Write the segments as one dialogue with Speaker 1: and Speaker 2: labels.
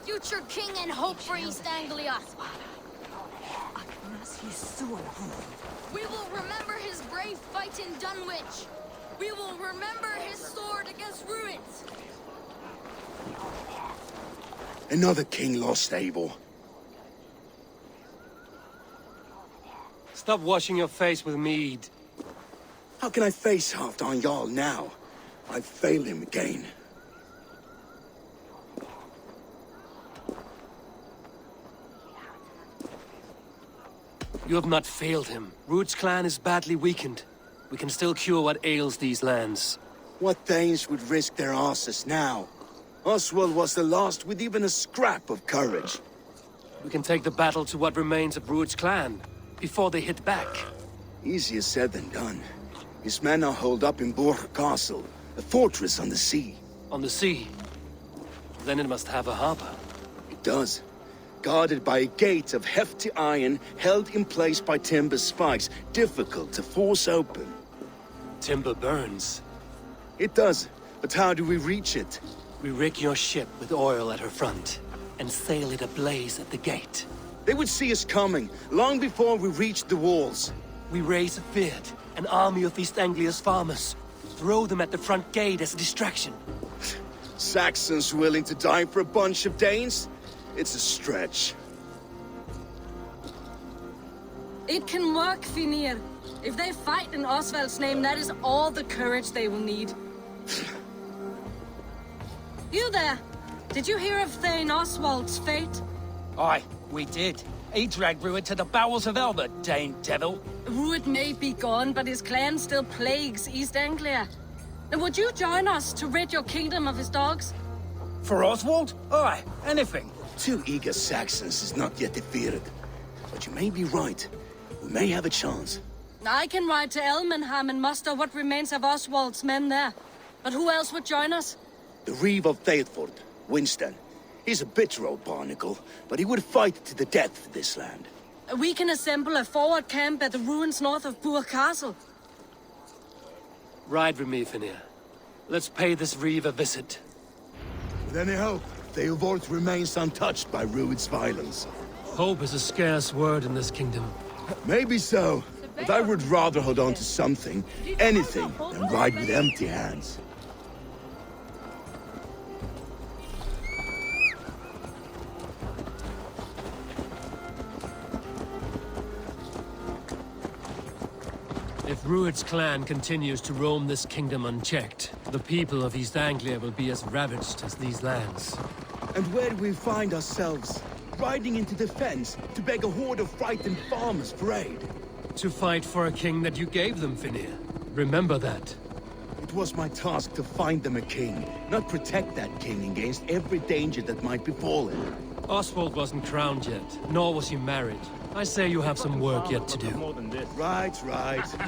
Speaker 1: future king and hope for East Anglia. We will remember his brave fight in Dunwich. We will remember his sword against Ruins.
Speaker 2: Another king lost, Abel.
Speaker 3: Stop washing your face with mead.
Speaker 2: How can I face Halfdan Jarl now? I've failed him again.
Speaker 3: You have not failed him. Ruud's clan is badly weakened. We can still cure what ails these lands.
Speaker 2: What Danes would risk their asses now? Oswald was the last with even a scrap of courage.
Speaker 3: We can take the battle to what remains of Ruud's clan, before they hit back.
Speaker 2: Easier said than done. His men are holed up in Borg Castle, a fortress on the sea.
Speaker 3: On the sea? Then it must have a harbor.
Speaker 2: It does. Guarded by a gate of hefty iron, held in place by timber spikes, difficult to force open.
Speaker 3: Timber burns.
Speaker 2: It does, but how do we reach it?
Speaker 3: We rig your ship with oil at her front, and sail it ablaze at the gate.
Speaker 2: They would see us coming, long before we reached the walls.
Speaker 3: We raise a beard, an army of East Anglia's farmers. Throw them at the front gate as a distraction.
Speaker 2: Saxons willing to die for a bunch of Danes? It's a stretch.
Speaker 4: It can work, Finir. If they fight in Oswald's name, that is all the courage they will need. You there! Did you hear of Thane Oswald's fate?
Speaker 5: Aye, we did. He dragged Ruud to the bowels of Elba, Dane devil.
Speaker 4: Ruud may be gone, but his clan still plagues East Anglia. And would you join us to rid your kingdom of his dogs?
Speaker 5: For Oswald? Aye, anything.
Speaker 2: 2 eager Saxons is not yet defeated. But you may be right. We may have a chance.
Speaker 4: I can ride to Elmenham and muster what remains of Oswald's men there. But who else would join us?
Speaker 2: The Reeve of Thetford, Winston. He's a bitter old barnacle, but he would fight to the death for this land.
Speaker 4: We can assemble a forward camp at the ruins north of Burr Castle.
Speaker 3: Ride with me, Finir. Let's pay this Reeve a visit.
Speaker 2: With any hope, Theodort remains untouched by Ruud's violence.
Speaker 3: Hope is a scarce word in this kingdom.
Speaker 2: Maybe so, but I would rather hold on to something, anything, than ride with empty hands.
Speaker 3: If Ruud's clan continues to roam this kingdom unchecked, the people of East Anglia will be as ravaged as these lands.
Speaker 2: And where do we find ourselves? Riding into defense to beg a horde of frightened farmers for aid.
Speaker 3: To fight for a king that you gave them, Finir. Remember that.
Speaker 2: It was my task to find them a king, not protect that king against every danger that might befall him.
Speaker 3: Oswald wasn't crowned yet, nor was he married. I say you have some work yet to do.
Speaker 2: Right.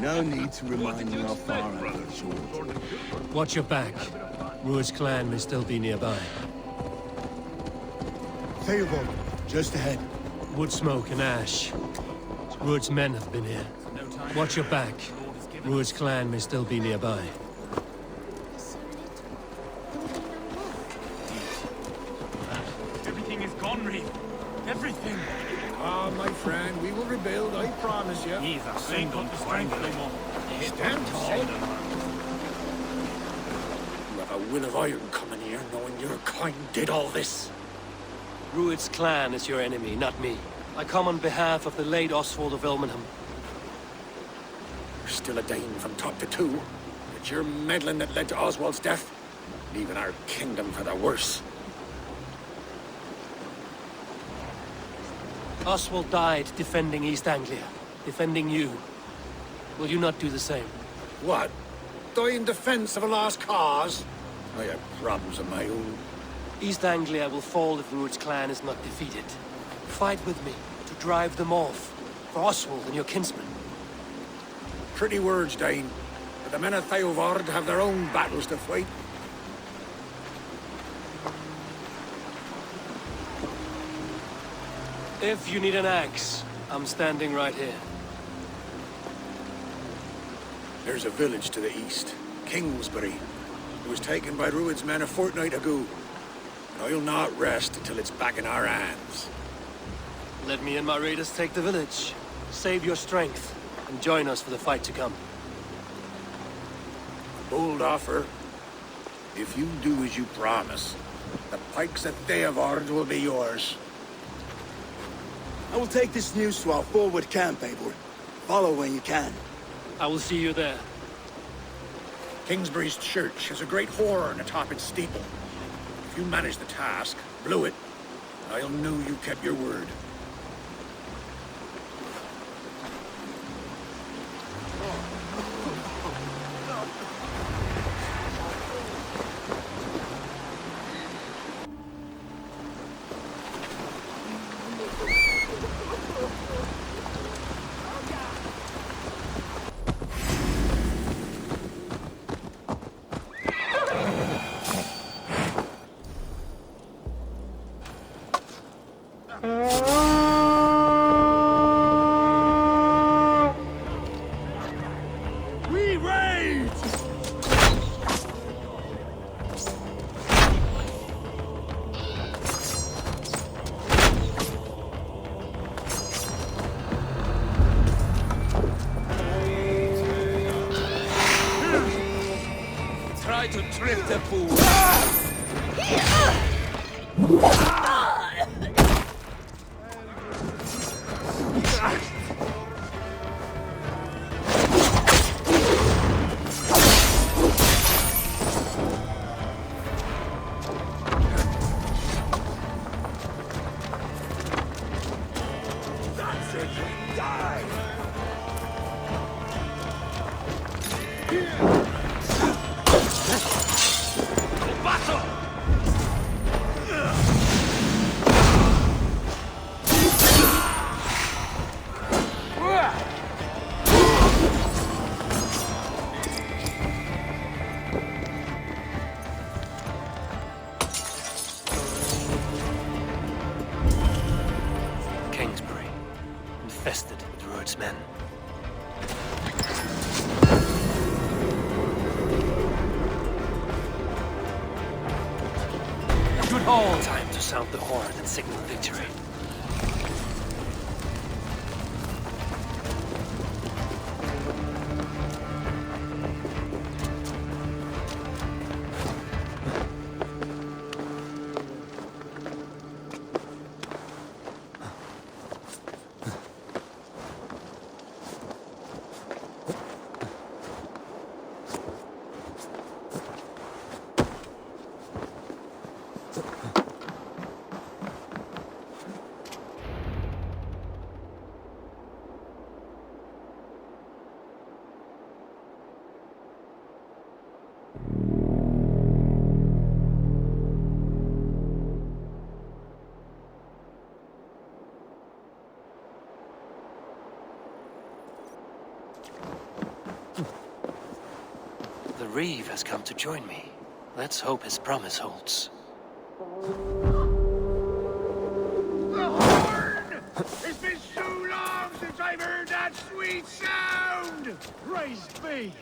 Speaker 2: No need to remind me how far I've short.
Speaker 3: Watch your back. Ruud's clan may still be nearby.
Speaker 2: Theobald, just ahead.
Speaker 3: Wood smoke and ash. Ruud's men have been here. Watch your back. Ruud's clan may still be nearby.
Speaker 6: Everything is gone, Reeve. Everything.
Speaker 7: Ah, my friend, we will rebuild, I promise you.
Speaker 6: He's a single strength anymore.
Speaker 7: Stand tall. You have a will of iron coming here, knowing your kind did all this.
Speaker 3: Ruud's clan is your enemy, not me. I come on behalf of the late Oswald of Elmenham.
Speaker 7: You're still a Dane from top to two. It's your meddling that led to Oswald's death, leaving our kingdom for the worse.
Speaker 3: Oswald died defending East Anglia, defending you. Will you not do the same?
Speaker 7: What? Die in defense of a lost cause? I have problems of my own.
Speaker 3: East Anglia will fall if Ruud's clan is not defeated. Fight with me to drive them off, for Oswald and your kinsmen.
Speaker 7: Pretty words, Dane. But the men of Theodord have their own battles to fight.
Speaker 3: If you need an axe, I'm standing right here.
Speaker 7: There's a village to the east, Kingsbury. It was taken by Ruud's men a fortnight ago. I'll not rest until it's back in our hands.
Speaker 3: Let me and my raiders take the village. Save your strength, and join us for the fight to come.
Speaker 7: Bold offer. If you do as you promise, the pikes that they have ordered will be yours.
Speaker 2: I will take this news to our forward camp, Eivor. Follow when you can.
Speaker 3: I will see you there.
Speaker 7: Kingsbury's church has a great horn atop its steeple. If you manage the task, blew it, I'll know you kept your word.
Speaker 6: We raid!
Speaker 5: Try to trip the fool.
Speaker 3: Kingsbury, infested with Rued's men. Good haul! Time to sound the horn and signal victory. The Reeve has come to join me. Let's hope his promise holds.
Speaker 7: The horn! It's been so long since I've heard that sweet sound!
Speaker 6: Praise be!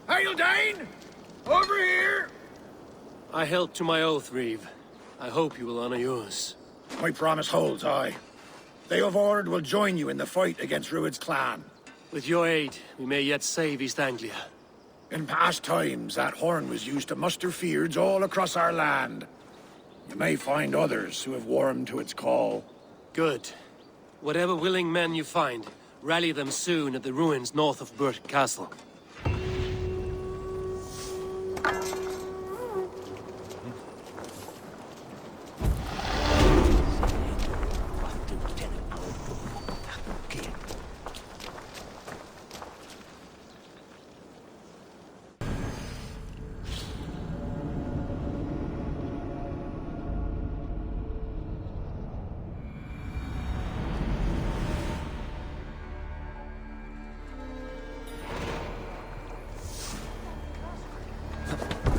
Speaker 7: Hail, Dane! Over here!
Speaker 3: I held to my oath, Reeve. I hope you will honor yours.
Speaker 7: My promise holds, aye. They of Ord will join you in the fight against Rued's clan.
Speaker 3: With your aid, we may yet save East Anglia.
Speaker 7: In past times, that horn was used to muster feards all across our land. You may find others who have warmed to its call.
Speaker 3: Good. Whatever willing men you find, rally them soon at the ruins north of Burt Castle.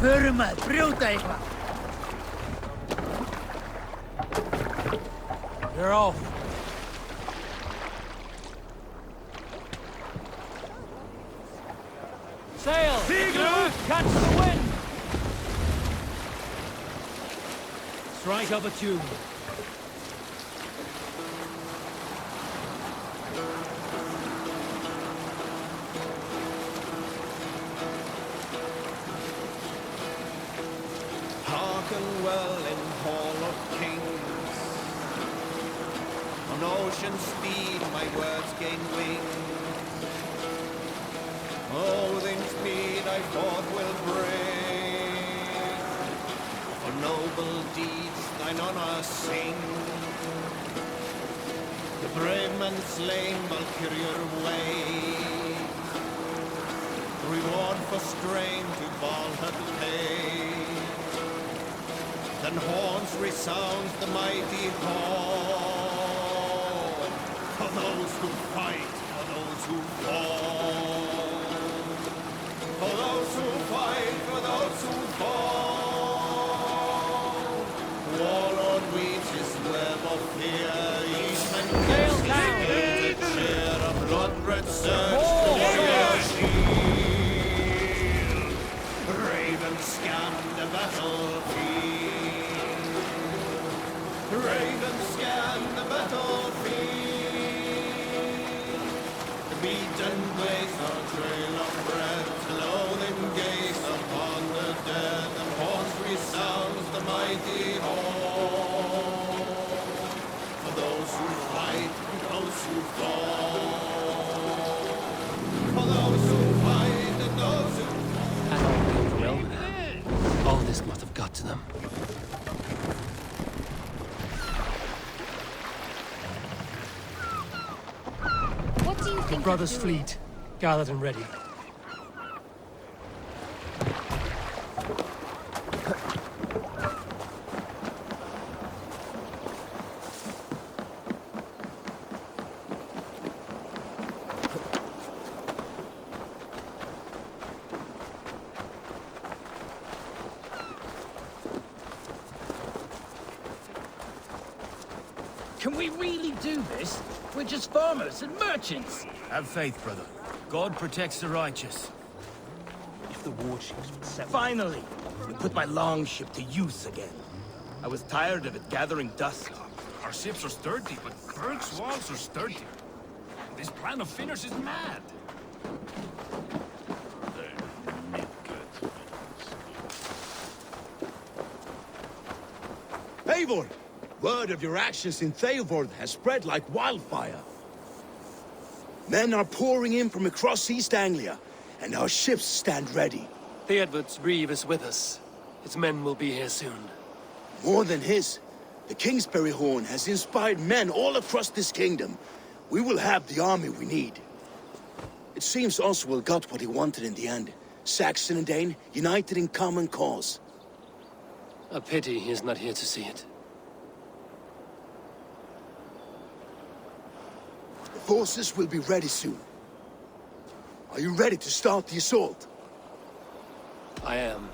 Speaker 5: Burma, brjóta eitthvað.
Speaker 3: They're off. Sail! Catch the wind! Strike up a tune.
Speaker 8: Hearken well in Hall of Kings. On ocean speed my words gain wings. Odin's mead I forth will bring. For noble deeds thine honor sing. The brave men slain Valkyrier way. Reward for strain to Valhalla pay. Then horns resounds the mighty horn. For those who fight, for those who fall. For those who fight, for those who fall. Warlord weaves his web of fear. Each man gives his share of blood-red surge to warrior shield. Ravens scan the battlefield. Ravens scan the battlefield. The beaten blaze our trail of bread. Loathing gaze upon the dead. And horns resounds the mighty horn. For those who fight, and those who fall. For those who fight and those who
Speaker 3: That all went well. All this must have got to them.
Speaker 1: What do you
Speaker 3: The
Speaker 1: think?
Speaker 3: brothers' fleet, gathered and ready.
Speaker 5: Can we really do this? We're just farmers and merchants.
Speaker 6: Have faith, brother. God protects the righteous.
Speaker 5: If the warships would set... Finally! We put my longship to use again. I was tired of it gathering dust.
Speaker 6: Our ships are sturdy, but Berg's walls are sturdy. This plan of Finner's is mad.
Speaker 2: Eivor! Word of your actions in Theodord has spread like wildfire. Men are pouring in from across East Anglia, and our ships stand ready.
Speaker 3: Theodward's reeve is with us. His men will be here soon.
Speaker 2: More than his, the Kingsbury Horn has inspired men all across this kingdom. We will have the army we need. It seems Oswald got what he wanted in the end. Saxon and Dane united in common cause.
Speaker 3: A pity he is not here to see it.
Speaker 2: The forces will be ready soon. Are you ready to start the assault?
Speaker 3: I am.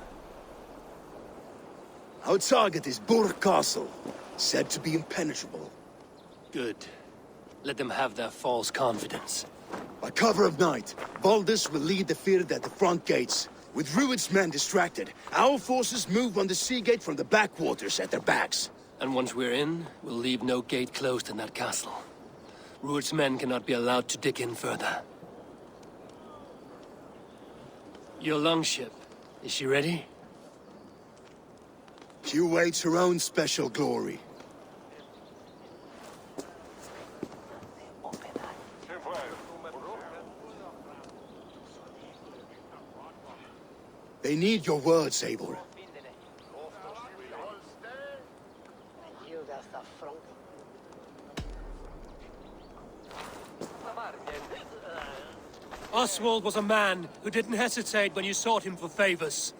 Speaker 2: Our target is Burg Castle, said to be impenetrable.
Speaker 3: Good. Let them have their false confidence.
Speaker 2: By cover of night, Baldus will lead the field at the front gates. With Rued's men distracted, our forces move on the sea gate from the backwaters at their backs.
Speaker 3: And once we're in, we'll leave no gate closed in that castle. Rued's men cannot be allowed to dig in further. Your longship, is she ready?
Speaker 2: She awaits her own special glory. They need your words, Eivor.
Speaker 3: Oswald was a man who didn't hesitate when you sought him for favors.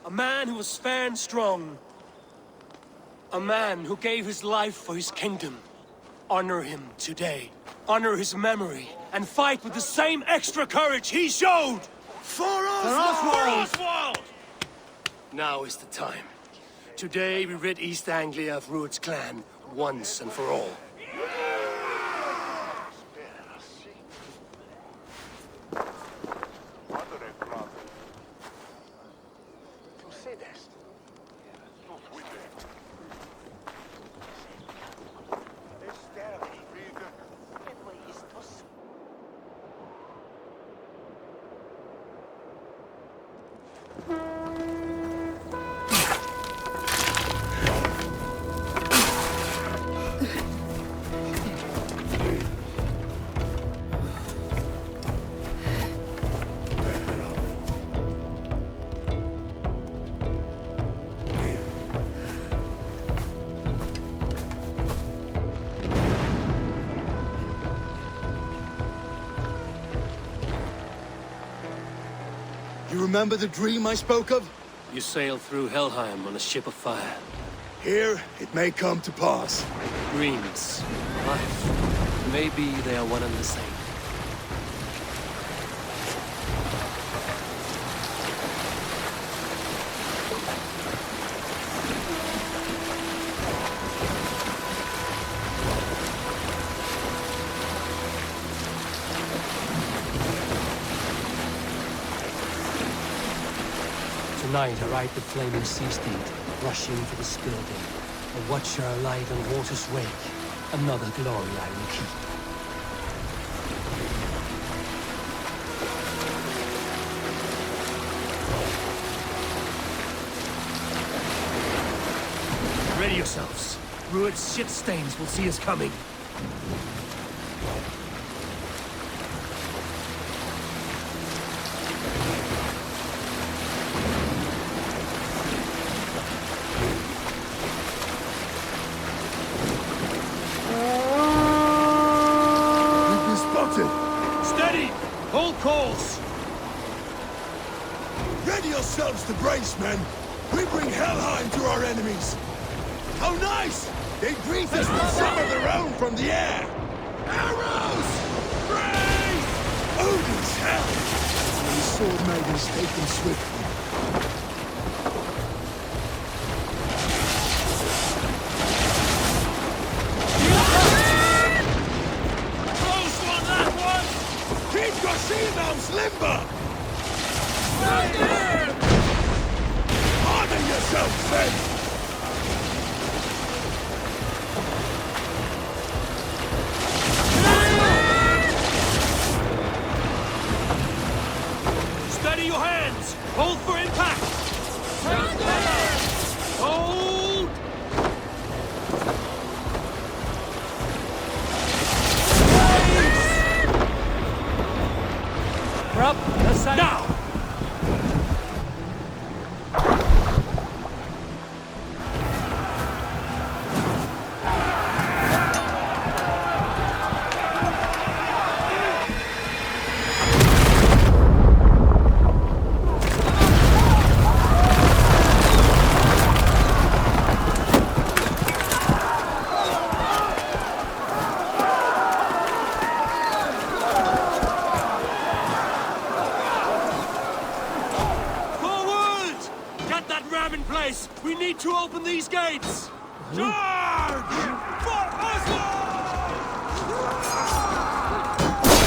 Speaker 3: A man who was fair and strong. A man who gave his life for his kingdom. Honor him today. Honor his memory. And fight with the same extra courage he showed!
Speaker 2: For Oswald!
Speaker 3: For Oswald! Now is the time. Today we rid East Anglia of Rued's clan once and for all.
Speaker 2: You remember the dream I spoke of?
Speaker 3: You sailed through Helheim on a ship of fire.
Speaker 2: Here, it may come to pass.
Speaker 3: Dreams, life, maybe they are one and the same. Tonight I ride the flaming sea steed, rushing for this building. A watcher alive in water's wake. Another glory I will keep. Ready yourselves. Rued's shit stains will see us coming.
Speaker 2: Ready yourselves to brace, men! We bring Helheim to our enemies! How nice! They breathe us with some of their own from the air! Arrows! Brace! Odin's hell! These sword maidens take them swiftly.
Speaker 6: Close one, that one!
Speaker 2: Keep your shield arms limber! Honor yourself, men!
Speaker 3: Steady your hands! Hold for impact! Hold! We're up! Now! We need to open these gates! Charge! For Oslo!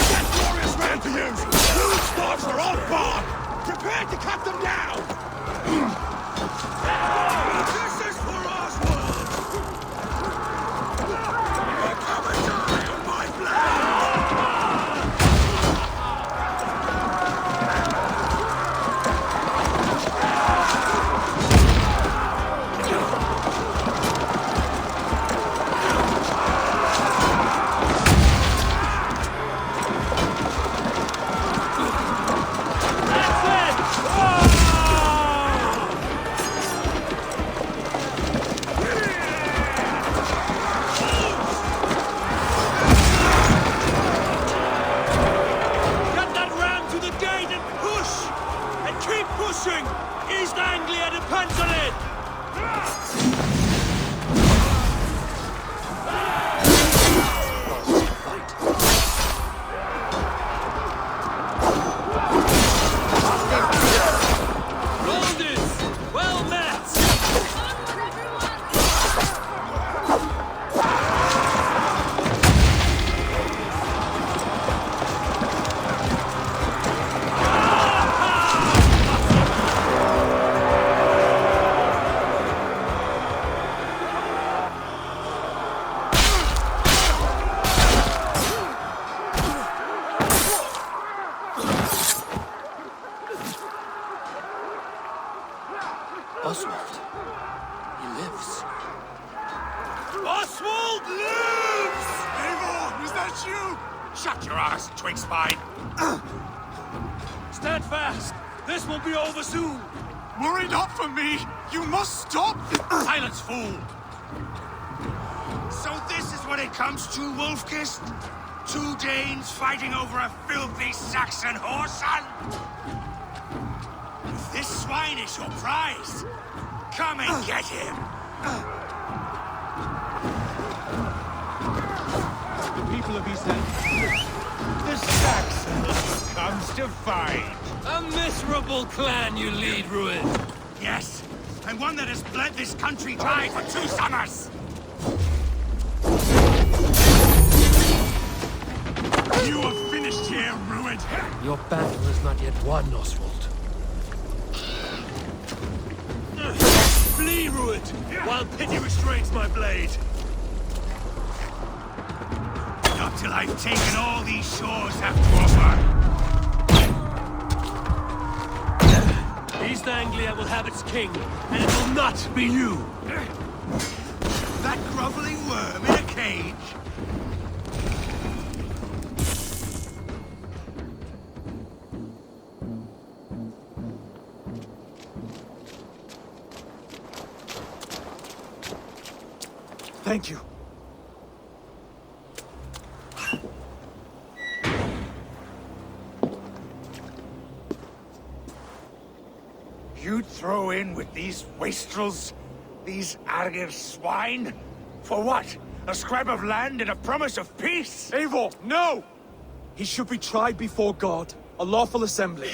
Speaker 2: Get glorious man to use! Rude stars are on board! Prepare to cut them down! This is for Oswald! Come and die on my blade!
Speaker 3: East Anglia depends on it! Roldis! Well met! Oswald. He lives.
Speaker 6: Oswald lives! Eivor, is that you? Shut your ass, twig spine!
Speaker 3: Stand fast! This will be over soon!
Speaker 6: Worry not for me! You must stop! Silence, fool!
Speaker 7: So this is what it comes to, Wolfkist? 2 Danes fighting over a filthy Saxon whoreson? This swine is your prize! Come and get him!
Speaker 8: The people of East Anglia. The Saxons comes to fight.
Speaker 3: A miserable clan you lead, Ruin.
Speaker 7: Yes, and one that has bled this country dry for 2 summers! You are finished here, Ruin!
Speaker 3: Your battle is not yet won, Oswald. Flee, Ruin, while pity restrains my blade.
Speaker 7: Not till I've taken all these shores have to offer.
Speaker 3: East Anglia will have its king, and it will not be you.
Speaker 7: That groveling worm in a cage?
Speaker 5: Thank you.
Speaker 7: You'd throw in with these wastrels? These Argir swine? For what? A scrap of land and a promise of peace?
Speaker 5: Eivor, no! He should be tried before God, a lawful assembly.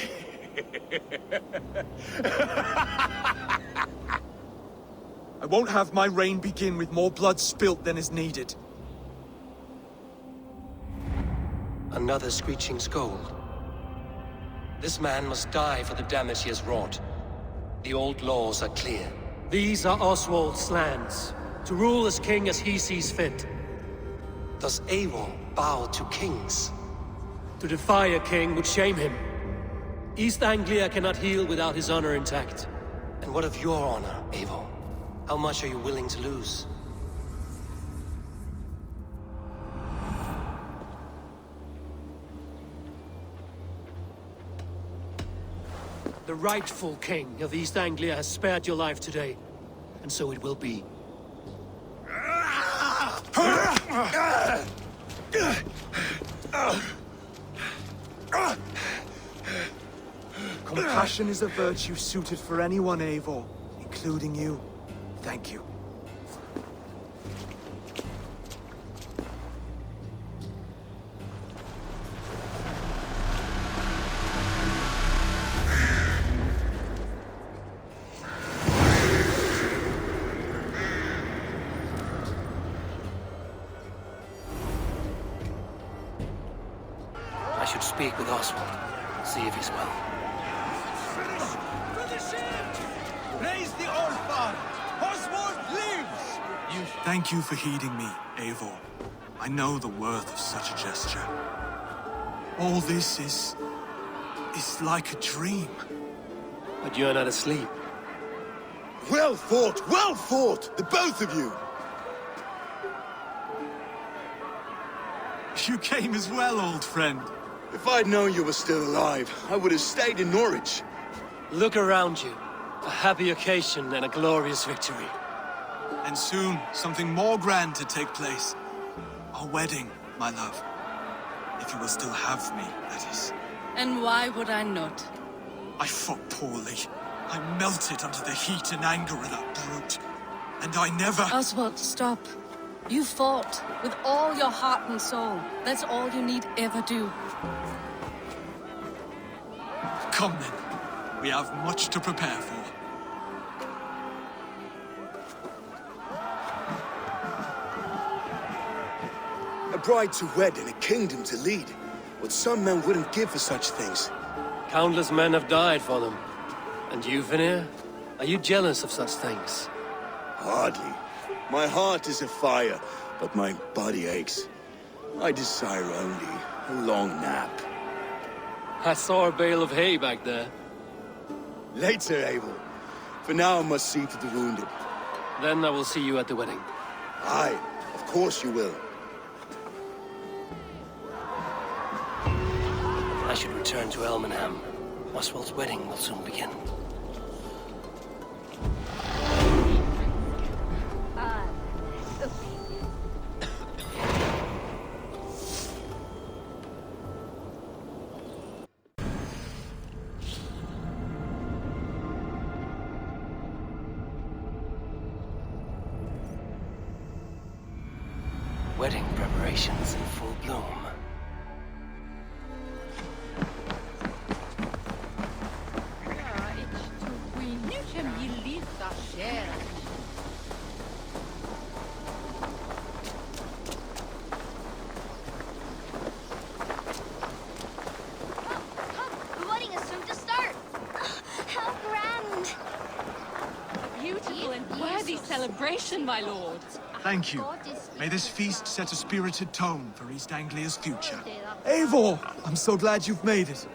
Speaker 5: I won't have my reign begin with more blood spilt than is needed.
Speaker 3: Another screeching scold. This man must die for the damage he has wrought. The old laws are clear. These are Oswald's lands, to rule as king as he sees fit. Does Eivor bow to kings? To defy a king would shame him. East Anglia cannot heal without his honor intact. And what of your honor, Eivor? How much are you willing to lose? The rightful king of East Anglia has spared your life today, and so it will be.
Speaker 5: Compassion is a virtue suited for anyone, Eivor, including you. Thank you.
Speaker 3: I should speak with Oswald, see if he's well.
Speaker 8: Raise the old father! Oswald lives!
Speaker 5: Thank you for heeding me, Eivor. I know the worth of such a gesture. All this is like a dream.
Speaker 3: But you're not asleep.
Speaker 2: Well fought, the both of you!
Speaker 5: You came as well, old friend.
Speaker 2: If I'd known you were still alive, I would have stayed in Norwich.
Speaker 3: Look around you. A happy occasion and a glorious victory.
Speaker 5: And soon, something more grand to take place. Our wedding, my love. If you will still have me, that is.
Speaker 4: And why would I not?
Speaker 5: I fought poorly. I melted under the heat and anger of that brute. And I never...
Speaker 4: Oswald, stop. You fought with all your heart and soul. That's all you need ever do.
Speaker 5: Come then. We have much to prepare for.
Speaker 2: A bride to wed and a kingdom to lead. What some men wouldn't give for such things.
Speaker 3: Countless men have died for them. And you, Vanir? Are you jealous of such things?
Speaker 2: Hardly. My heart is afire, but my body aches. I desire only a long nap.
Speaker 3: I saw a bale of hay back there.
Speaker 2: Later, Abel. For now, I must see to the wounded.
Speaker 3: Then I will see you at the wedding.
Speaker 2: Aye, of course you will.
Speaker 3: I should return to Elmenham. Oswald's wedding will soon begin. Wedding preparations in full bloom.
Speaker 1: The wedding is soon to start. How grand!
Speaker 4: Beautiful and worthy celebration, my lord.
Speaker 5: Thank you. May this feast set a spirited tone for East Anglia's future. Eivor! I'm so glad you've made it.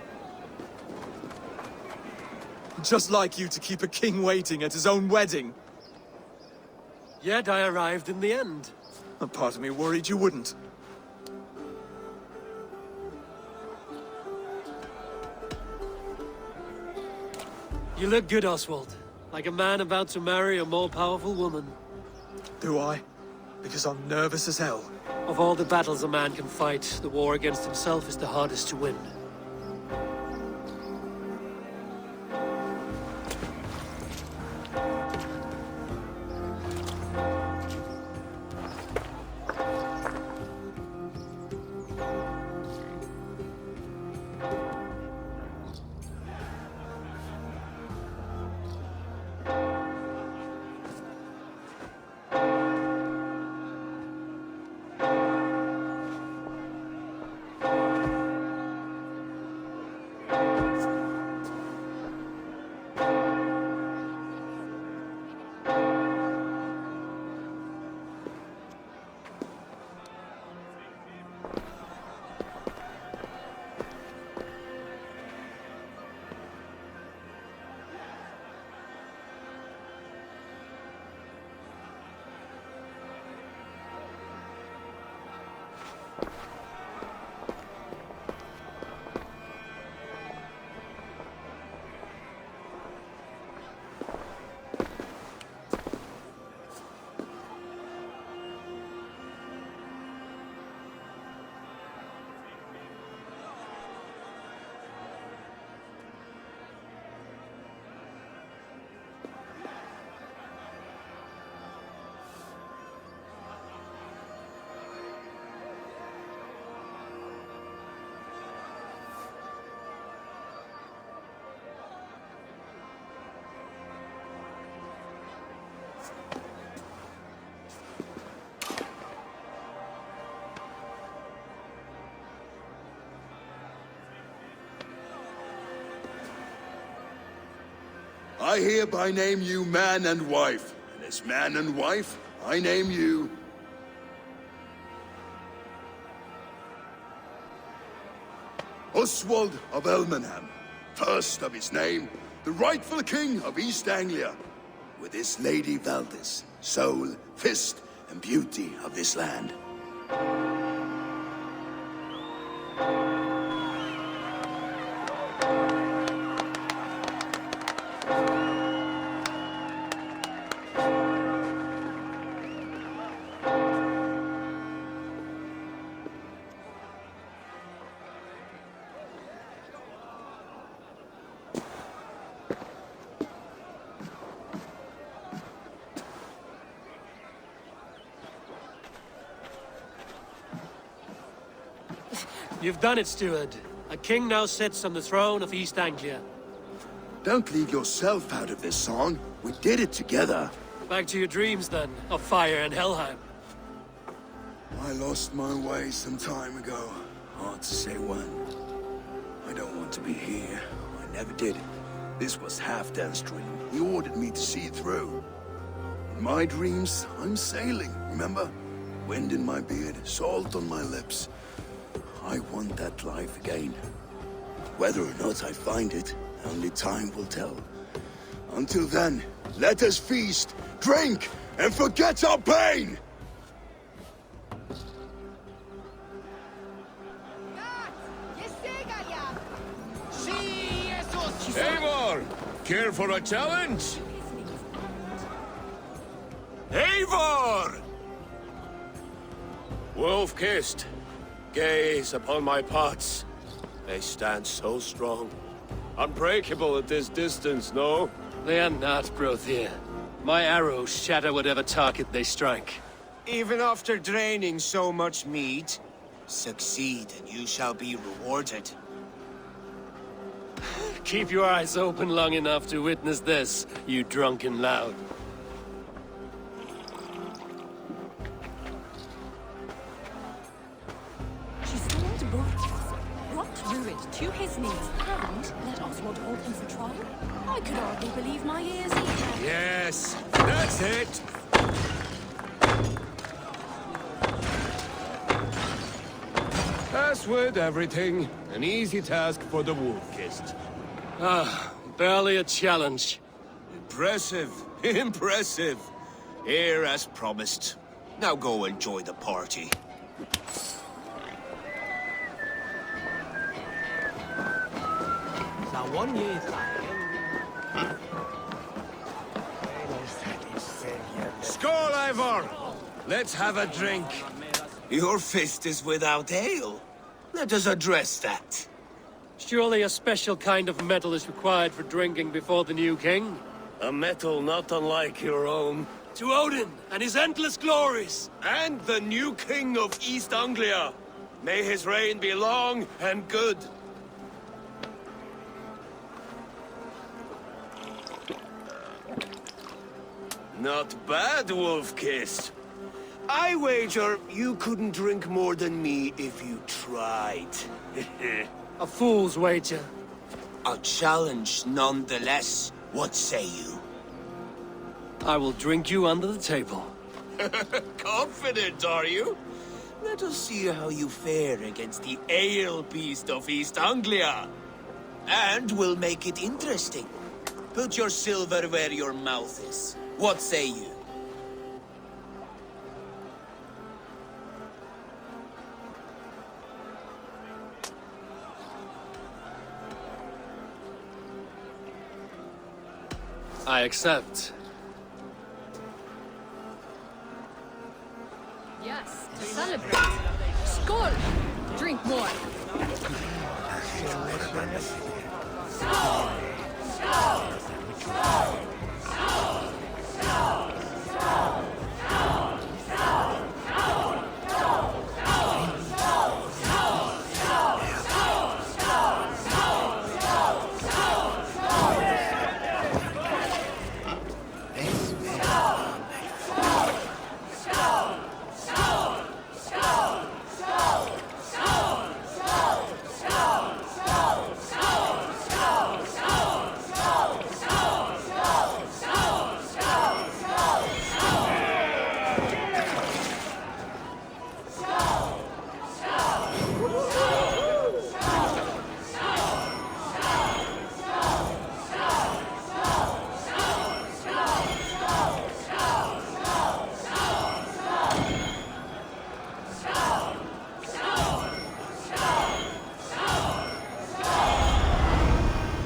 Speaker 5: Just like you to keep a king waiting at his own wedding.
Speaker 3: Yet I arrived in the end.
Speaker 5: A part of me worried you wouldn't.
Speaker 3: You look good, Oswald. Like a man about to marry a more powerful woman.
Speaker 5: Do I? Because I'm nervous as hell.
Speaker 3: Of all the battles a man can fight, the war against himself is the hardest to win.
Speaker 2: I hereby name you man and wife, and as man and wife, I name you... Oswald of Elmenham, first of his name, the rightful king of East Anglia, with his lady Valdis, soul, fist, and beauty of this land.
Speaker 3: You've done it, steward. A king now sits on the throne of East Anglia.
Speaker 2: Don't leave yourself out of this song. We did it together.
Speaker 3: Back to your dreams, then, of fire and Helheim.
Speaker 2: I lost my way some time ago. Hard to say when. I don't want to be here. I never did. This was Halfdan's dream. He ordered me to see it through. In my dreams, I'm sailing, remember? Wind in my beard, salt on my lips. I want that life again. Whether or not I find it, only time will tell. Until then, let us feast, drink, and forget our pain!
Speaker 8: Eivor! Care for a challenge?
Speaker 9: Eivor! Wolf-kissed, gaze upon my pots. They stand so strong. Unbreakable at this distance, no?
Speaker 3: They are not, Brothir. My arrows shatter whatever target they strike.
Speaker 10: Even after draining so much meat, succeed and you shall be rewarded.
Speaker 3: Keep your eyes open long enough to witness this, you drunken lout.
Speaker 11: She stormed both, rocked Druid to his knees, and let Oswald hold him for trial. I could hardly believe my ears either.
Speaker 9: Yes, that's it. As with everything, an easy task for the Wolf-Kissed.
Speaker 3: Barely a challenge.
Speaker 10: Impressive, impressive. Here as promised. Now go enjoy the party.
Speaker 9: Skål, Ivor! Let's have a drink.
Speaker 10: Your fist is without ale. Let us address that.
Speaker 3: Surely a special kind of metal is required for drinking before the new king?
Speaker 9: A metal not unlike your own.
Speaker 3: To Odin and his endless glories!
Speaker 9: And the new king of East Anglia. May his reign be long and good. Not bad, Wolf-Kissed.
Speaker 10: I wager you couldn't drink more than me if you tried.
Speaker 3: A fool's wager.
Speaker 10: A challenge nonetheless. What say you?
Speaker 3: I will drink you under the table.
Speaker 10: Confident, are you? Let us see how you fare against the ale beast of East Anglia. And we'll make it interesting. Put your silver where your mouth is. What say you?
Speaker 3: I accept.
Speaker 1: Yes, to celebrate. Skål! Drink more.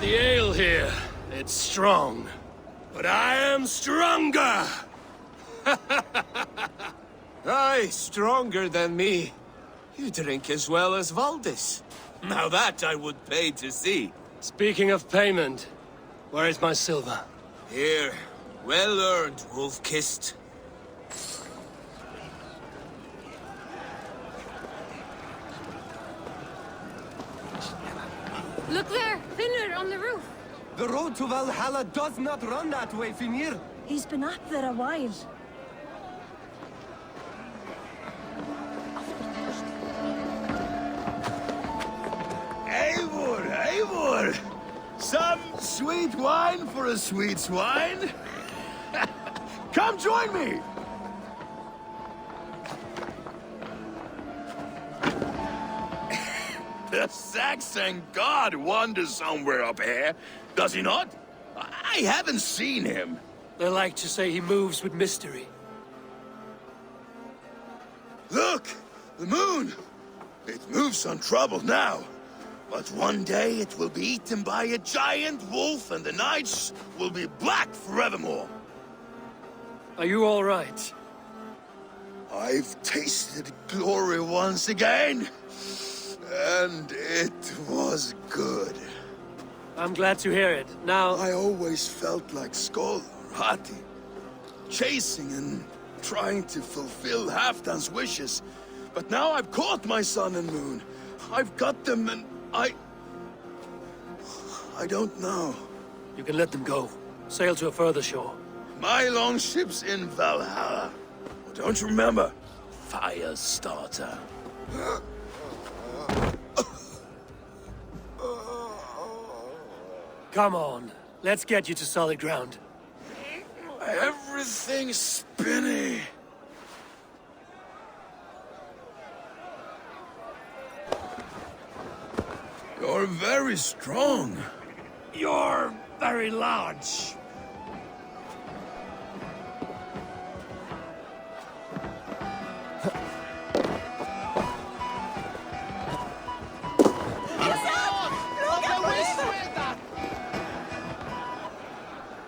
Speaker 3: The ale here, it's strong. But I am stronger!
Speaker 10: Aye, stronger than me. You drink as well as Valdis. Now that I would pay to see.
Speaker 3: Speaking of payment, where is my silver?
Speaker 10: Here, well earned, Wolf-Kissed.
Speaker 1: Look there, Finner on the roof.
Speaker 12: The road to Valhalla does not run that way, Finir.
Speaker 11: He's been up there a while.
Speaker 2: Eivor, Eivor! Some sweet wine for a sweet swine? Come join me! The Saxon god wanders somewhere up here, does he not? I haven't seen him.
Speaker 3: They like to say he moves with mystery.
Speaker 2: Look! The moon! It moves untroubled now. But one day it will be eaten by a giant wolf and the nights will be black forevermore.
Speaker 3: Are you all right?
Speaker 2: I've tasted glory once again. And it was good.
Speaker 3: I'm glad to hear it. Now...
Speaker 2: I always felt like Skoll or Hati. Chasing and trying to fulfill Halfdan's wishes. But now I've caught my sun and moon. I've got them and I don't know.
Speaker 3: You can let them go. Sail to a further shore.
Speaker 2: My longship's in Valhalla. Don't you remember? Fire starter.
Speaker 3: Come on. Let's get you to solid ground.
Speaker 2: Everything's spinny. You're very strong.
Speaker 6: You're very large.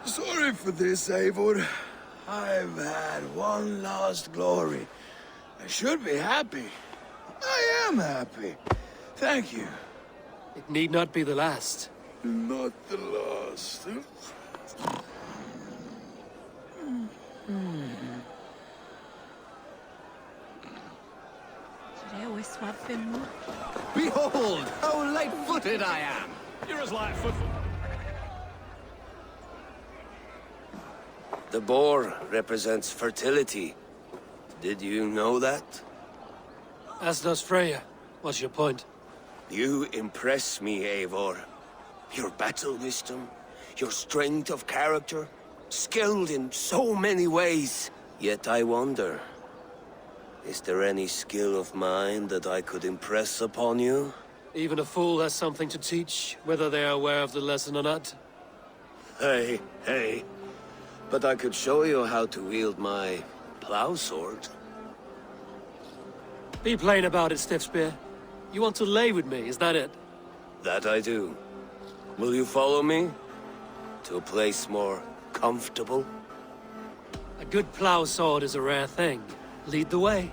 Speaker 2: Sorry for this, Eivor. I've had one last glory. I should be happy. I am happy. Thank you.
Speaker 3: It need not be the last.
Speaker 2: Not the last.
Speaker 12: Behold, how light-footed I am!
Speaker 6: You're as light-footed.
Speaker 9: The boar represents fertility. Did you know that?
Speaker 3: As does Freya. What's your point?
Speaker 9: You impress me, Eivor. Your battle wisdom, your strength of character, skilled in so many ways. Yet I wonder, is there any skill of mine that I could impress upon you?
Speaker 3: Even a fool has something to teach, whether they are aware of the lesson or not.
Speaker 9: Hey. But I could show you how to wield my plow sword.
Speaker 3: Be plain about it, Stiffspear. You want to lay with me, is that it?
Speaker 9: That I do. Will you follow me? To a place more comfortable?
Speaker 3: A good plow sword is a rare thing. Lead the way.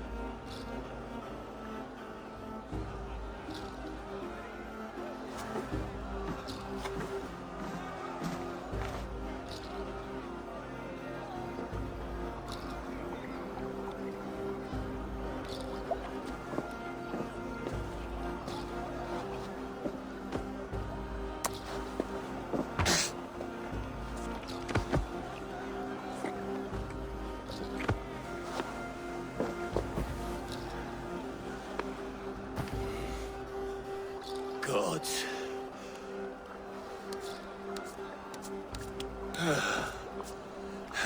Speaker 9: God.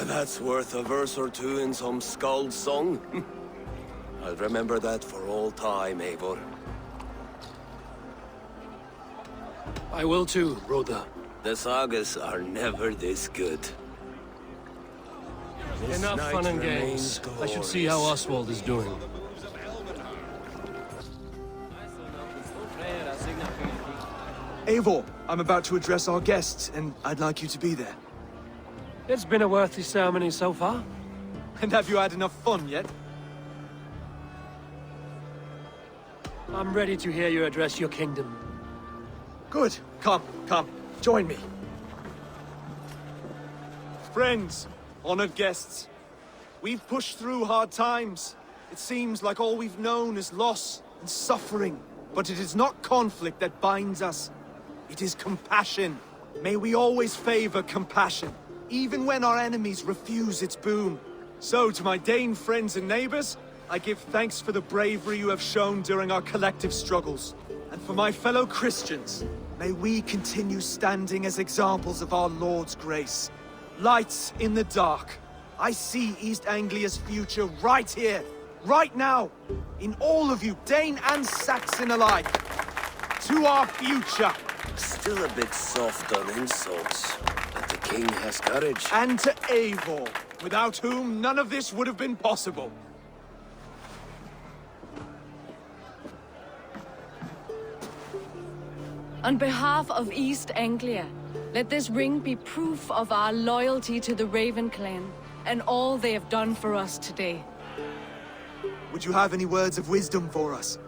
Speaker 9: That's worth a verse or two in some skald's song. I'll remember that for all time, Eivor.
Speaker 3: I will too, brother.
Speaker 9: The sagas are never this good. This
Speaker 3: Enough
Speaker 9: night
Speaker 3: fun and
Speaker 9: remains
Speaker 3: games. I should see how Oswald is doing.
Speaker 5: Eivor, I'm about to address our guests, and I'd like you to be there.
Speaker 3: It's been a worthy ceremony so far.
Speaker 5: And have you had enough fun yet?
Speaker 3: I'm ready to hear you address your kingdom.
Speaker 5: Good. Come. Join me. Friends, honored guests, we've pushed through hard times. It seems like all we've known is loss and suffering. But it is not conflict that binds us. It is compassion. May we always favor compassion, even when our enemies refuse its boon. So, to my Dane friends and neighbors, I give thanks for the bravery you have shown during our collective struggles. And for my fellow Christians, may we continue standing as examples of our Lord's grace. Lights in the dark. I see East Anglia's future right here, right now, in all of you, Dane and Saxon alike. To our future.
Speaker 9: Still a bit soft on insults, but the king has courage.
Speaker 5: And to Eivor, without whom none of this would have been possible.
Speaker 4: On behalf of East Anglia, let this ring be proof of our loyalty to the Raven clan and all they have done for us today.
Speaker 5: Would you have any words of wisdom for us?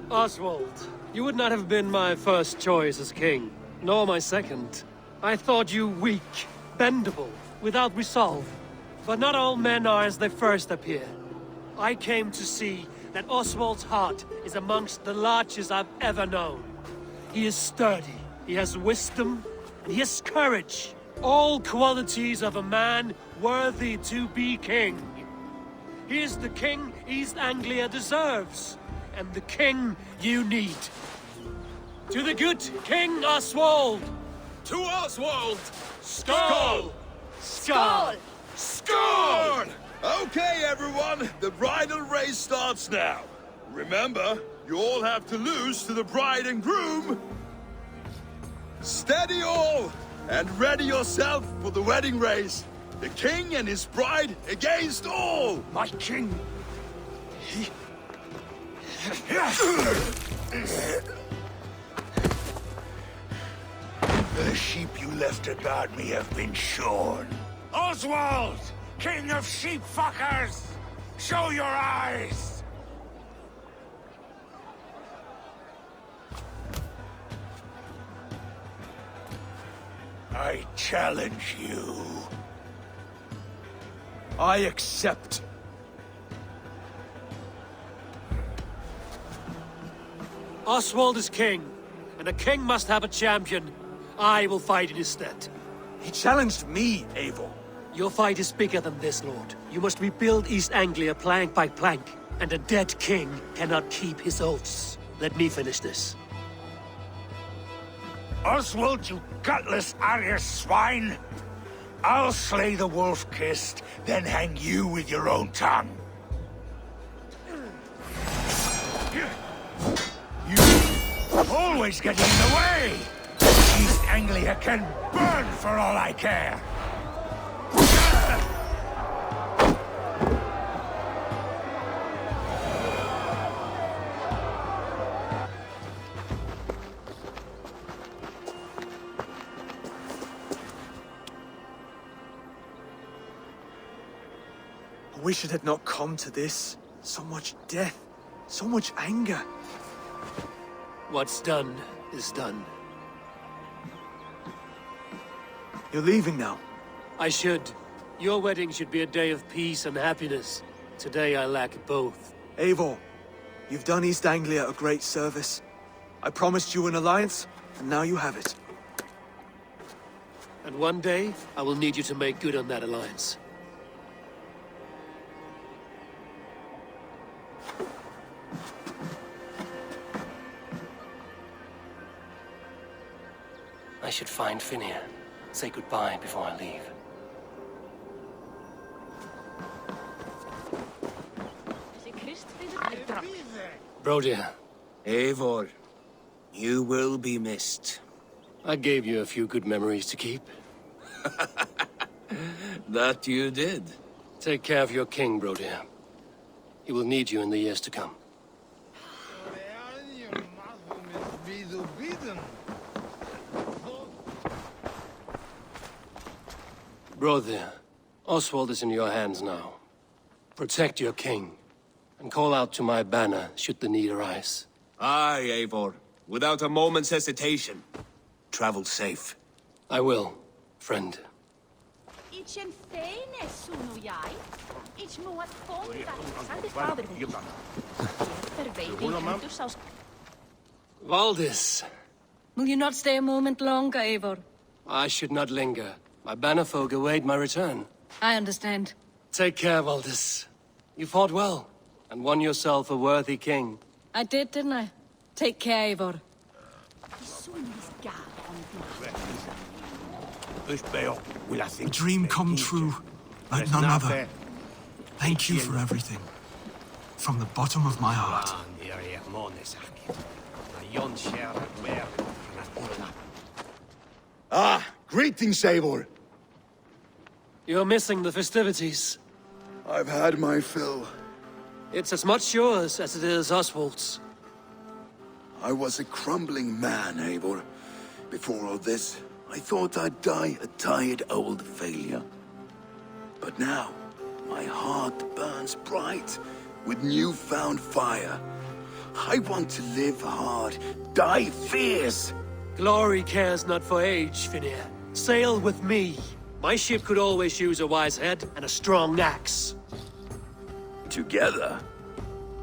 Speaker 3: Oswald, You would not have been my first choice as king, nor my second. I thought you weak, bendable, without resolve. But not all men are as they first appear. I came to see that Oswald's heart is amongst the largest I've ever known. He is sturdy, he has wisdom, and he has courage. All qualities of a man worthy to be king. He is the king East Anglia deserves, and the king you need. To the good King Oswald!
Speaker 10: To Oswald!
Speaker 3: Skull!
Speaker 1: Skull!
Speaker 10: Score! Okay, everyone, the bridal race starts now. Remember, you all have to lose to the bride and groom. Steady all, and ready yourself for the wedding race. The king and his bride against all!
Speaker 7: My king! The sheep you left to guard me have been shorn. Oswald! King of sheep fuckers! Show your eyes! I challenge you.
Speaker 5: I accept.
Speaker 3: Oswald is king, and a king must have a champion. I will fight in his stead.
Speaker 5: He challenged me, Eivor.
Speaker 3: Your fight is bigger than this, Lord. You must rebuild East Anglia plank by plank, and a dead king cannot keep his oaths. Let me finish this.
Speaker 7: Oswald, you gutless Arya swine! I'll slay the wolf-kissed, then hang you with your own tongue. You always get in the way! East Anglia can burn for all I care!
Speaker 5: I wish it had not come to this. So much death, so much anger.
Speaker 3: What's done is done.
Speaker 5: You're leaving now.
Speaker 3: I should. Your wedding should be a day of peace and happiness. Today I lack both.
Speaker 5: Eivor, you've done East Anglia a great service. I promised you an alliance, and now you have it.
Speaker 3: And one day, I will need you to make good on that alliance. I should find Finnir. Say goodbye before I leave. Brodir.
Speaker 9: Eivor, you will be missed.
Speaker 3: I gave you a few good memories to keep.
Speaker 9: That you did.
Speaker 3: Take care of your king, Brodir. He will need you in the years to come. Brodir, Oswald is in your hands now. Protect your king, and call out to my banner should the need arise.
Speaker 9: Aye, Eivor. Without a moment's hesitation. Travel safe.
Speaker 3: I will, friend. Valdis,
Speaker 4: Will you not stay a moment longer, Eivor?
Speaker 3: I should not linger. My bannerfolk await my return.
Speaker 4: I understand.
Speaker 3: Take care, Valdis. You fought well, and won yourself a worthy king.
Speaker 4: I did, didn't I? Take care, Eivor.
Speaker 13: A dream come true, like none other. Thank you for everything. From the bottom of my heart.
Speaker 2: Ah, greetings, Eivor.
Speaker 3: You're missing the festivities.
Speaker 2: I've had my fill.
Speaker 3: It's as much yours as it is Oswald's.
Speaker 2: I was a crumbling man, Eivor. Before all this, I thought I'd die a tired old failure. But now, my heart burns bright with newfound fire. I want to live hard, die fierce.
Speaker 3: Glory cares not for age, Finir. Sail with me. My ship could always use a wise head and a strong axe.
Speaker 2: Together?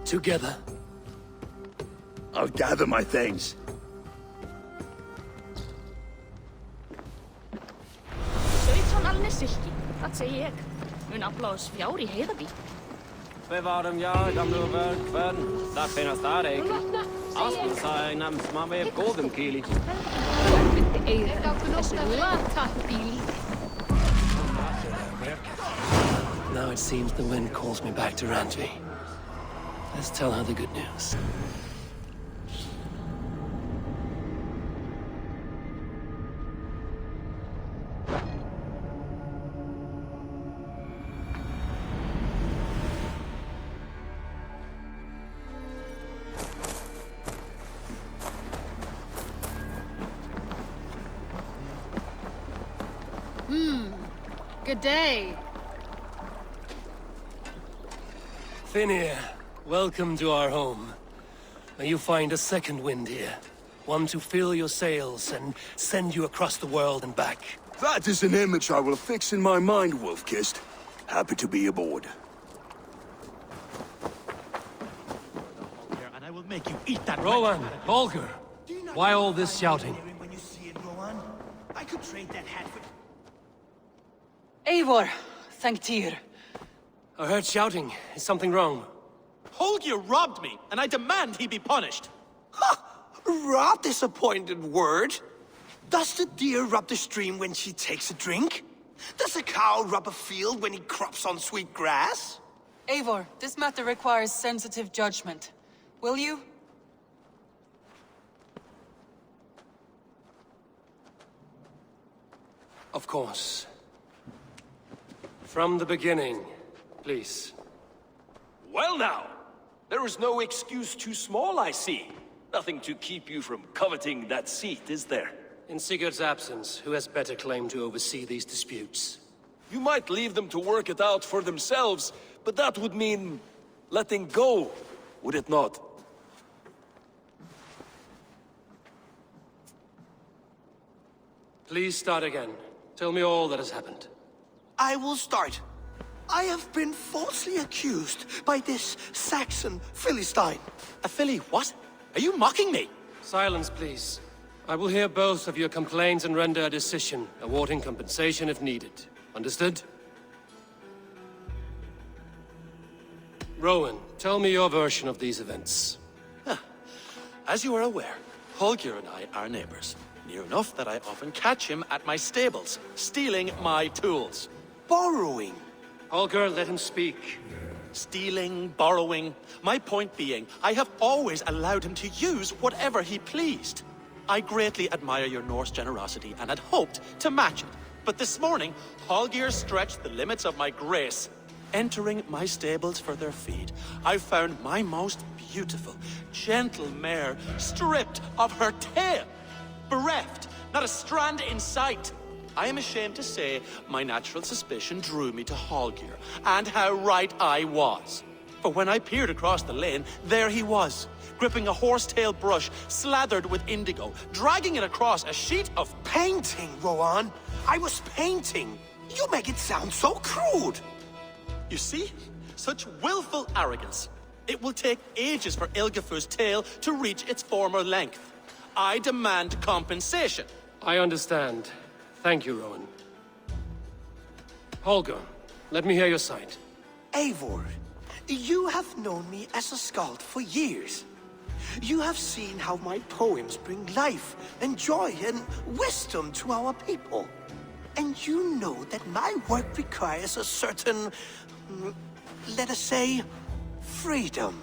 Speaker 3: Together.
Speaker 2: I'll gather my things.
Speaker 14: Dat zie ik. Een applaus voor jou, die hederby.
Speaker 15: Bevar dem ja, gamle verkven. Daar finnes daar ik. Aspen zijn hem sma med godem kili.
Speaker 3: Now it seems the wind calls me back to Randvi. Let's tell her the good news.
Speaker 4: Good day.
Speaker 3: Finir, welcome to our home. May you find a second wind here. One to fill your sails and send you across the world and back.
Speaker 2: That is an image I will fix in my mind, Wolf-Kissed. Happy to be aboard.
Speaker 16: And I will make you eat that.
Speaker 3: Rowan, Holger, why all this shouting?
Speaker 16: When you see it, Rowan, I could trade that hat for...
Speaker 17: Eivor, thank Tyr.
Speaker 3: I heard shouting. Is something wrong?
Speaker 16: Holger robbed me, and I demand he be punished.
Speaker 10: Ha! Rot is a pointed word. Does the deer rub the stream when she takes a drink? Does a cow rub a field when he crops on sweet grass?
Speaker 17: Eivor, this matter requires sensitive judgment. Will you?
Speaker 3: Of course. From the beginning, please.
Speaker 18: Well now, there is no excuse too small, I see. Nothing to keep you from coveting that seat, is there?
Speaker 3: In Sigurd's absence, who has better claim to oversee these disputes?
Speaker 18: You might leave them to work it out for themselves, but that would mean letting go, would it not?
Speaker 3: Please start again. Tell me all that has happened.
Speaker 10: I will start. I have been falsely accused by this Saxon Philistine.
Speaker 16: A Philly what? Are you mocking me?
Speaker 3: Silence, please. I will hear both of your complaints and render a decision, awarding compensation if needed. Understood? Rowan, tell me your version of these events.
Speaker 16: As you are aware, Holger and I are neighbors. Near enough that I often catch him at my stables, stealing my tools.
Speaker 10: Borrowing.
Speaker 3: Holger, let him speak.
Speaker 16: Stealing, borrowing. My point being, I have always allowed him to use whatever he pleased. I greatly admire your Norse generosity and had hoped to match it. But this morning, Holger stretched the limits of my grace. Entering my stables for their feed, I found my most beautiful, gentle mare stripped of her tail. Bereft, not a strand in sight. I am ashamed to say my natural suspicion drew me to Holger, and how right I was. For when I peered across the lane, there he was, gripping a horsetail brush slathered with indigo, dragging it across a sheet of
Speaker 10: painting, Rowan. I was painting. You make it sound so crude.
Speaker 16: You see? Such willful arrogance. It will take ages for Ilgifu's tail to reach its former length. I demand compensation.
Speaker 3: I understand. Thank you, Rowan. Holger, let me hear your side.
Speaker 10: Eivor, you have known me as a skald for years. You have seen how my poems bring life and joy and wisdom to our people. And you know that my work requires a certain, let us say, freedom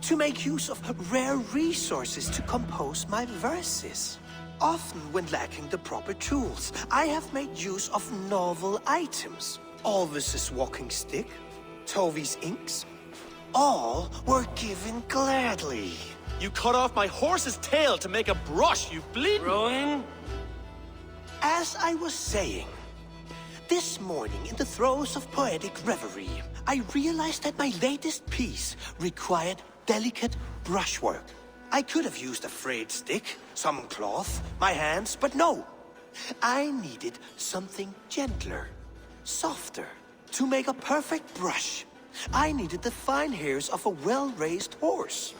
Speaker 10: to make use of rare resources to compose my verses. Often when lacking the proper tools, I have made use of novel items. Alvis's walking stick, Tovi's inks, all were given gladly.
Speaker 16: You cut off my horse's tail to make a brush, you bleeding...
Speaker 3: Rowan?
Speaker 10: As I was saying, this morning in the throes of poetic reverie, I realized that my latest piece required
Speaker 19: delicate brushwork. I could have used a frayed stick, some cloth, my hands, but no. I needed something gentler, softer, to make a perfect brush. I needed the fine hairs of a well-raised horse.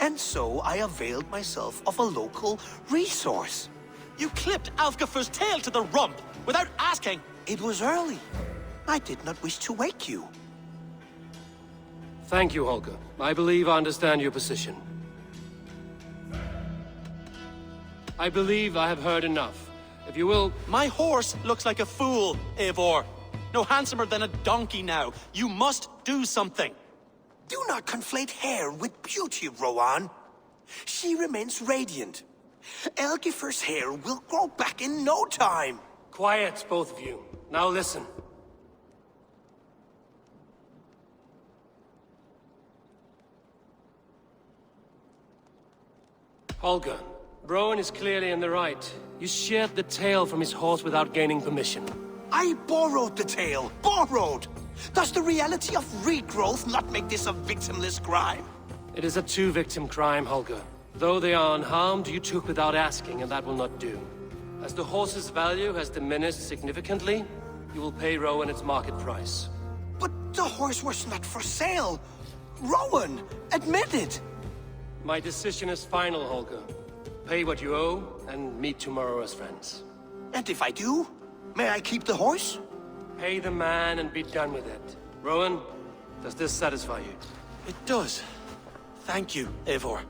Speaker 19: And so I availed myself of a local resource.
Speaker 16: You clipped Alfgafer's tail to the rump without asking.
Speaker 19: It was early. I did not wish to wake you.
Speaker 3: Thank you, Holger. I believe I understand your position. I believe I have heard enough. If you will...
Speaker 16: My horse looks like a fool, Eivor. No handsomer than a donkey now. You must do something.
Speaker 19: Do not conflate hair with beauty, Rowan. She remains radiant. Algifer's hair will grow back in no time.
Speaker 3: Quiet, both of you. Now listen. Holger, Rowan is clearly in the right. You sheared the tail from his horse without gaining permission.
Speaker 19: I borrowed the tail. Borrowed! Does the reality of regrowth not make this a victimless crime?
Speaker 3: It is a two-victim crime, Holger. Though they are unharmed, you took without asking, and that will not do. As the horse's value has diminished significantly, you will pay Rowan its market price.
Speaker 19: But the horse was not for sale. Rowan, admit it.
Speaker 3: My decision is final, Holger. Pay what you owe, and meet tomorrow as friends.
Speaker 19: And if I do, may I keep the horse?
Speaker 3: Pay the man and be done with it. Rowan, does this satisfy you?
Speaker 16: It does. Thank you, Eivor.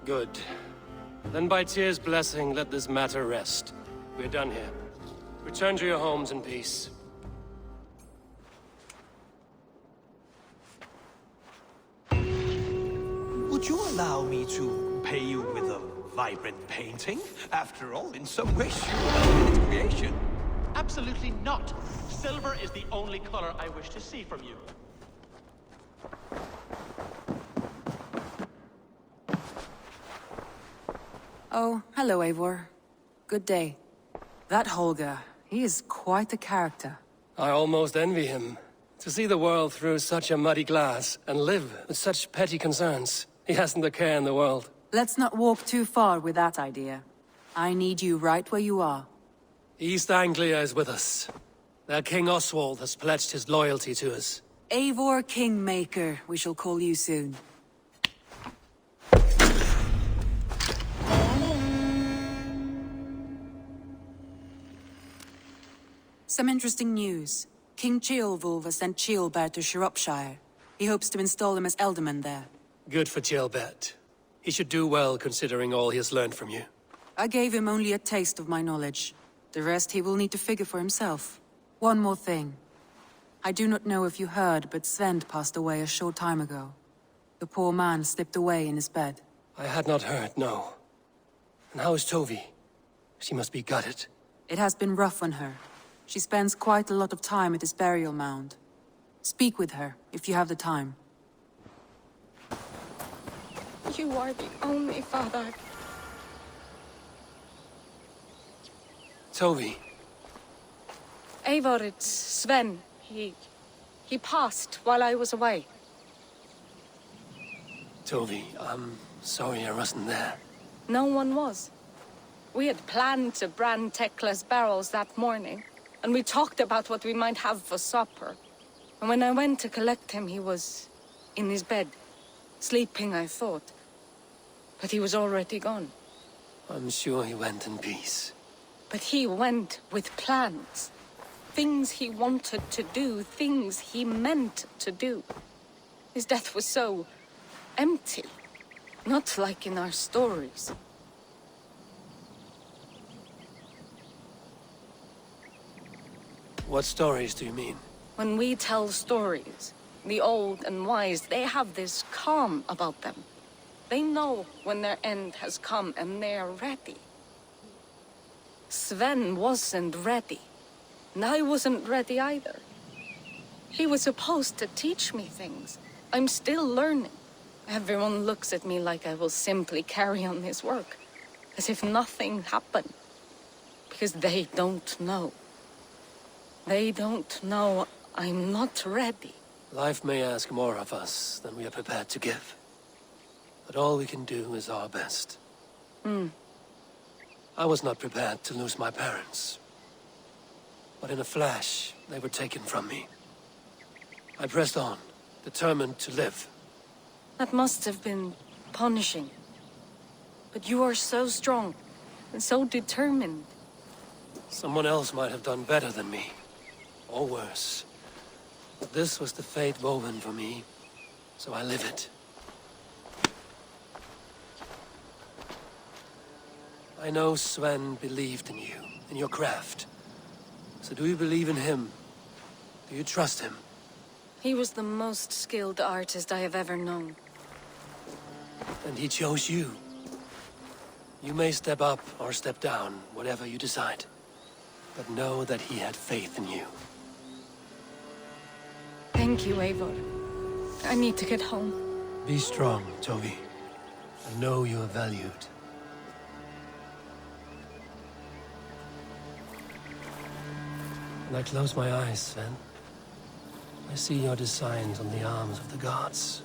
Speaker 3: Good. Then by Tyr's blessing, let this matter rest. We're done here. Return to your homes in peace.
Speaker 7: Would you allow me to pay you with a vibrant painting? After all, in some ways, you are its creation.
Speaker 16: Absolutely not. Silver is the only color I wish to see from you.
Speaker 17: Oh, hello, Eivor. Good day. That Holger, he is quite the character.
Speaker 3: I almost envy him. To see the world through such a muddy glass, and live with such petty concerns. He hasn't a care in the world.
Speaker 17: Let's not walk too far with that idea. I need you right where you are.
Speaker 3: East Anglia is with us. Their King Oswald has pledged his loyalty to us.
Speaker 17: Eivor Kingmaker, we shall call you soon. Some interesting news. King Ceolwulf has sent Ceolbert to Shropshire. He hopes to install him as Elderman there.
Speaker 3: Good for Ceolbert. He should do well considering all he has learned from you.
Speaker 17: I gave him only a taste of my knowledge. The rest he will need to figure for himself. One more thing. I do not know if you heard, but Sven passed away a short time ago. The poor man slipped away in his bed.
Speaker 3: I had not heard, no. And how is Tovi? She must be gutted.
Speaker 17: It has been rough on her. She spends quite a lot of time at his burial mound. Speak with her, if you have the time.
Speaker 14: You are the only father.
Speaker 3: Tovi.
Speaker 14: Eivor, it's Sven. He passed while I was away.
Speaker 3: Tovi, I'm sorry I wasn't there.
Speaker 14: No one was. We had planned to brand Tekla's barrels that morning, and we talked about what we might have for supper. And when I went to collect him, he was in his bed, sleeping, I thought. But he was already gone.
Speaker 3: I'm sure he went in peace.
Speaker 14: But he went with plans. Things he wanted to do, things he meant to do. His death was so empty. Not like in our stories.
Speaker 3: What stories do you mean?
Speaker 14: When we tell stories, the old and wise, they have this calm about them. They know when their end has come and they're ready. Sven wasn't ready. And I wasn't ready either. He was supposed to teach me things. I'm still learning. Everyone looks at me like I will simply carry on his work. As if nothing happened. Because they don't know. They don't know I'm not ready.
Speaker 3: Life may ask more of us than we are prepared to give. But all we can do is our best.
Speaker 14: Hmm.
Speaker 3: I was not prepared to lose my parents. But in a flash, they were taken from me. I pressed on, determined to live.
Speaker 14: That must have been punishing. But you are so strong, and so determined.
Speaker 3: Someone else might have done better than me. Or worse. But this was the fate woven for me, so I live it. I know Sven believed in you, in your craft. So do you believe in him? Do you trust him?
Speaker 14: He was the most skilled artist I have ever known.
Speaker 3: And he chose you. You may step up or step down, whatever you decide. But know that he had faith in you.
Speaker 14: Thank you, Eivor. I need to get home.
Speaker 3: Be strong, Toby. And know you are valued. When I close my eyes, Sven, I see your designs on the arms of the gods.